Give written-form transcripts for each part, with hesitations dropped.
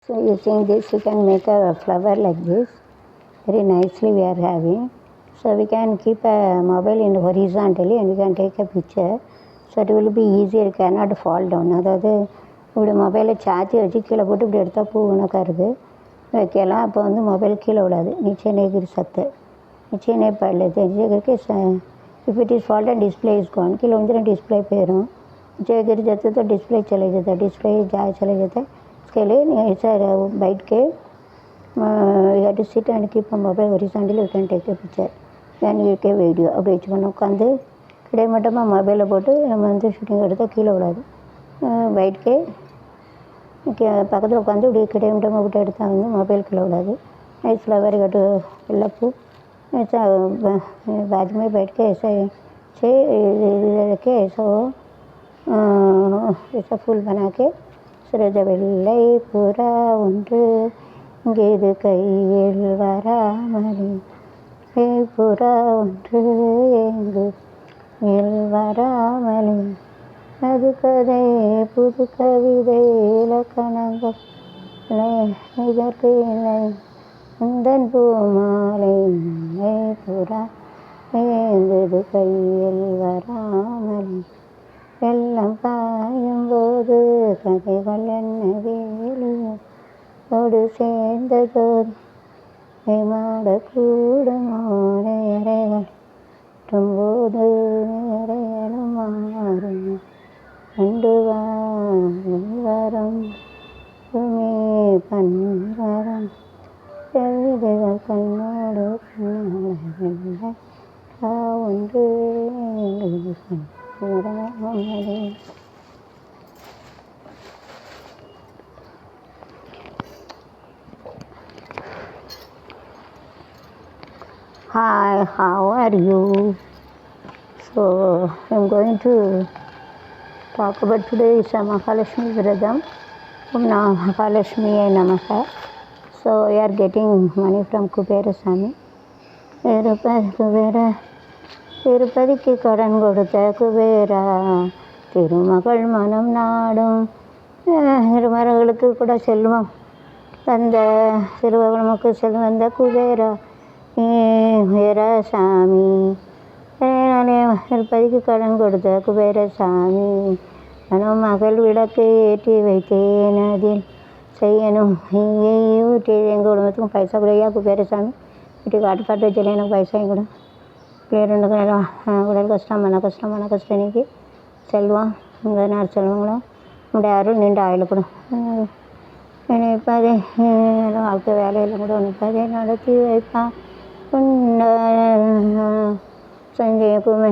So using this we can make a flower like this. Very nicely we are having. So we can keep a mobile in horizontally and we can take a picture. So it will be easier, it cannot fall down. அதாவது இப்படி மொபைலை charge வச்சு கீழே போட்டு இப்படி எடுத்தால் பூ உனக்கா இருக்குது வைக்கலாம். அப்போ வந்து மொபைல் கீழே விடாது. नीचे नहीं गिर सकते. नीचे नहीं पड़ लेते. नीचे करके if it is fault and display is gone கீழே வந்து डिस्प्ले போயிடும். नीचे गिर जाते तो डिस्प्ले चले जाता है. डिस्प्ले जहाँ चले जाता है इसके लिए ऐसा बैठ के you have to sit and keep a mobile horizontally. You can take a picture then you take a video. அப்படி வச்சுக்கணும். உட்காந்து கிடைமட்டமாக மொபைலை போட்டு நம்ம வந்து ஷூட்டிங் எடுத்தால் கீழே விடாது. बैठ பக்கத்தில் உட்காந்து இப்படி கிடைமட்டமாக போட்டு எடுத்தால் வந்து மொபைல் கீழே விடாது. நைஸ் फ्लावर கட்டு வெள்ளை பூ ऐसा बाद में बैठ के ऐसा रखे ऐसा हो ऐसा फूल बना के சிறத வெள்ளை புறா ஒன்று இங்கேது கையில் வராமலே புறா ஒன்று எங்கு வராமலே அது கதை புது கவிதை இலக்கணங்கள் இதற்கு இல்லை உந்தன் பூமாலை புறா ஏங்குது கையில் வராமலே வெள்ளம் பாயும்போது கதைகள் என்ன வேலியோடு சேர்ந்த ஜோதி மாடக்கூடுமோ நேரைகள் போது நேரைகளும் மாறும் கண்டு வரும் துமே பன்வரம் கவிதைகள் கண்ணோடு கண்ணாட ஒன்று Hi, how are you? So I'm going to talk about today is Mahalakshmi Vradam. Om Mahalakshmiye Namaha. So we are getting money from Kubera Swami. திருப்பதிக்கு கடன் கொடுத்த குபேரா திருமகள் மனம் நாடும் திருமகளுக்கு கூட செல்வம் தந்த திருமகளுக்கு செல்வம் வந்த குபேரா குபேரசாமி திருப்பதிக்கு கடன் கொடுத்த குபேரசாமி மனம் மகள் விளக்கு ஏற்றி வைத்தேன் அதில் செய்யணும் ஊற்றி எங்கள் குடும்பத்துக்கும் பைசா கூடயா குபேரசாமி வீட்டுக்கு ஆட்டுக்காட்டு வச்சு எனக்கு பைசா கூட ரெண்டு உடல் கஷ்டம் மன கஷ்டம் இன்னைக்கு செல்வம் இந்த நேரம் செல்வங்களும் நம்முடைய அருள் நீண்ட ஆயுள் கூட நினைப்பதே வாழ்க்கை வேலையில் கூட நினைப்பதே நடத்தி வைப்பான் சஞ்சயக்குமே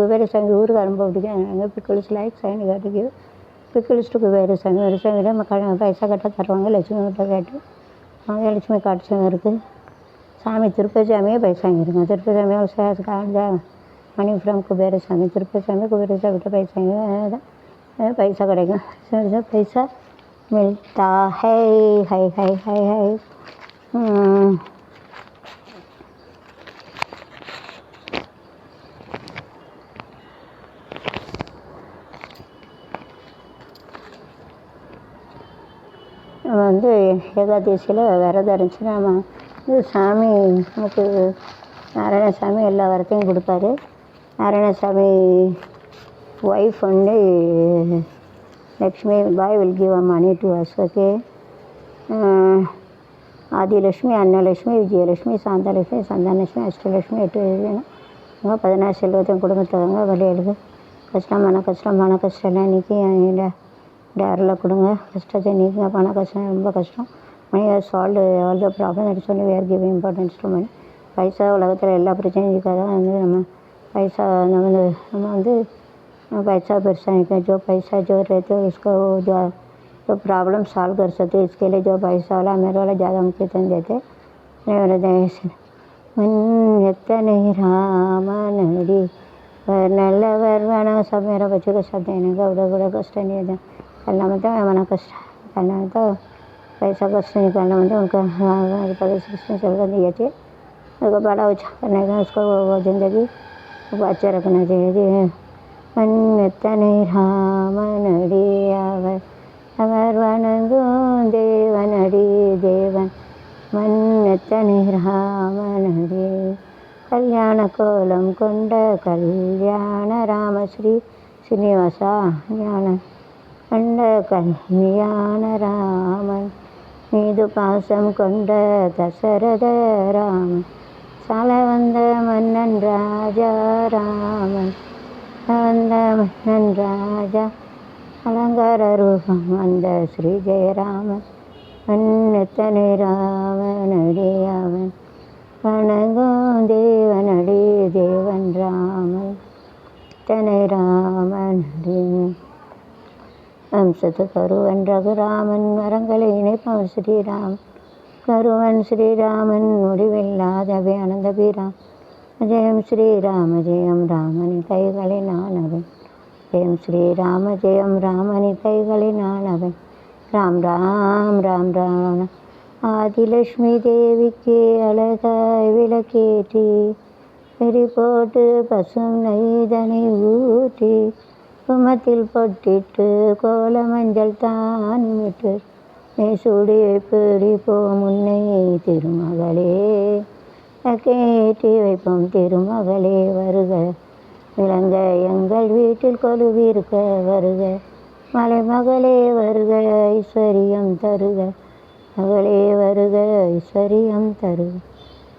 குபேரசாமி ஊருக்கு ரொம்ப பிடிக்கும். எங்கள் பிக்கிள்ஸ் லைக் சைன் காட்டுக்கு பிக்கிள்ஸ் டு குபேரசாமி ஒரு சாமி பைசா கட்ட தருவாங்க. லட்சுமி கிட்ட கேட்டு அவங்க லட்சுமி காட்டு இருக்குது. சாமி திருப்பதி சாமியே பைசா வாங்கிருங்க. திருப்பதி சாமியாக மணி ஃப்ரம் குபேரசாமி திருப்பதி சாமி குபேரசாமிகிட்ட பைசா வாங்கி பைசா கிடைக்கும். பைசா மில்தா ஹை ஹை ஹை ஹை ஹை நம்ம வந்து ஏகாதசியில் விரதம் இருந்துச்சுன்னா நம்ம இது சாமி நமக்கு நாராயணசாமி எல்லா வரத்தையும் கொடுப்பாரு. நாராயணசாமி ஒய்ஃப் வந்து லக்ஷ்மி பாய் will give money to us. Okay. Adilakshmi Annalakshmi Vijayalakshmi Santhalakshmi Santhanalakshmi Ashtalakshmi 8 வேணும். 16 செல்வத்தையும் குடும்பத்தவங்க வழியெழுது கஷ்டம் மன கஷ்டம் நீக்கி அருளை கொடுங்க. கஷ்டத்தை நீக்குங்க. பண கஷ்டம் ரொம்ப கஷ்டம். Money has solve all the problem. That is only we are giving importance to money. பைசா உலகத்தில் எல்லா பிரச்சனையும் இருக்காத வந்து நம்ம பைசா நம்ம வந்து पैसा परेशानी का जो पैसा जो रहते हो उसको जो प्रॉब्लम सॉल्व कर सकते. इसके लिए जो पैसा वाला मेरे वाला ज़्यादा मुझे तन देते எத்தனை ராமனடி நல்லவர் வேணாம். सब मेरा बच्चे को सब देने का बड़ा कष्ट नहीं है. करना मतलब मना कष्ट करना तो पैसा कष्ट निकालना मतलब उनका कृष्ण चल कर दिए थे. उसको बड़ा अच्छा करने का उसको ज़िंदगी अच्छा रखना चाहिए. எத்தனை ராமனடியா ஞான கோலம் கொண்ட கல்யாண ராமஸ்ரீ ஸ்ரீனிவாசா ஞான கொண்ட கல்யாண ராமன் மீது பாசம் கொண்ட தசரத ராமன் சால வந்த மன்னன் ராஜா ராமன் வந்த மன்னன் ராஜா அலங்கார ரூபம் வந்த ஸ்ரீ ஜெயராமன் எத்தனை ராமனடி அவன் வணங்கும் தேவனடி தேவன் ராமன் எத்தனை ராமனடி வம்சத்து கருவன் ரகுராமன் மரங்களை இணைப்பவன் ஸ்ரீராமன் கருவன் ஸ்ரீராமன் முடிவில்லாதவை அனந்த பீராம் ஜெயம் ஸ்ரீராம ஜெயம் ராமனின் கைகளில் ஆனவன் ஜெயம் ஸ்ரீராம ஜெயம் ராமனின் கைகளில் ஆனவன் ராம் ராம் ராம் ராம் ஆதிலட்சுமி தேவிக்கு அழகாய் விளக்கேற்றி வெறி போட்டு பசும் நெய்தனை ஊற்றி குமத்தில் பொட்டிட்டு கோல மஞ்சள் தான் விட்டு சுடி பிடிப்போம் முன்னை திருமகளே கேட்டி வைப்போம் திருமகளே வருக விளங்க எங்கள் வீட்டில் கொலுவிருக்க வருக மலைமகளே வருக ஐஸ்வர்யம் தருக மகளே வருக ஐஸ்வர்யம் தருக.